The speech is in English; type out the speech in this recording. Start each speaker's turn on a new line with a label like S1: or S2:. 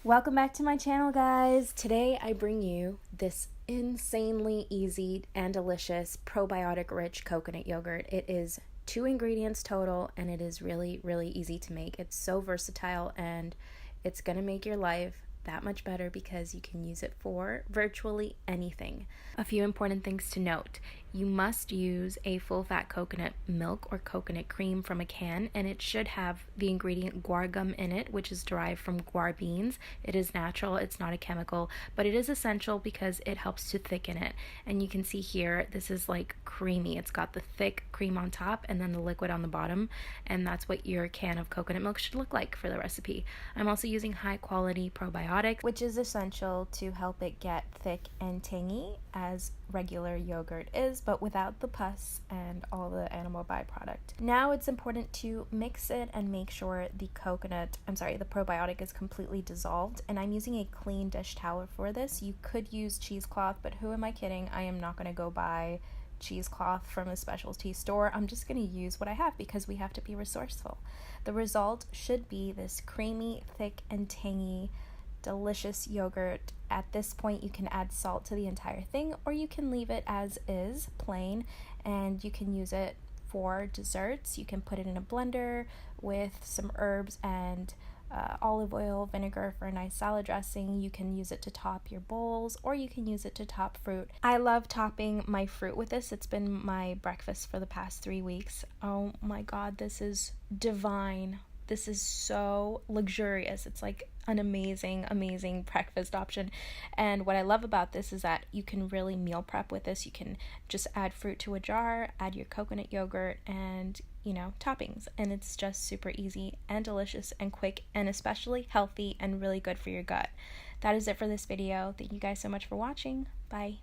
S1: Welcome back to my channel, guys. Today I bring you this insanely easy and delicious probiotic rich coconut yogurt. It is 2 ingredients total and it is really easy to make. It's so versatile and it's gonna make your life that much better because you can use it for virtually anything. A few important things to note. You must use a full-fat coconut milk or coconut cream from a can, and it should have the ingredient guar gum in it, which is derived from guar beans. It is natural, it's not a chemical, but it is essential because it helps to thicken it. And you can see here, this is like creamy. It's got the thick cream on top and then the liquid on the bottom, and that's what your can of coconut milk should look like for the recipe. I'm also using high-quality probiotics, which is essential to help it get thick and tangy as regular yogurt is, but without the pus and all the animal byproduct. Now it's important to mix it and make sure the probiotic is completely dissolved, and I'm using a clean dish towel for this. You could use cheesecloth, but who am I kidding? I am not going to go buy cheesecloth from a specialty store. I'm just going to use what I have because we have to be resourceful. The result should be this creamy, thick, and tangy delicious yogurt. At this point you can add salt to the entire thing, or you can leave it as is, plain, and you can use it for desserts. You can put it in a blender with some herbs and olive oil, vinegar for a nice salad dressing. You can use it to top your bowls, or you can use it to top fruit. I love topping my fruit with this. It's been my breakfast for the past 3 weeks. Oh my god, this is divine. This is so luxurious. It's like an amazing breakfast option. And what I love about this is that you can really meal prep with this. You can just add fruit to a jar, add your coconut yogurt, and toppings, and it's just super easy and delicious and quick and especially healthy and really good for your gut. That is it for this video. Thank you guys so much for watching. Bye.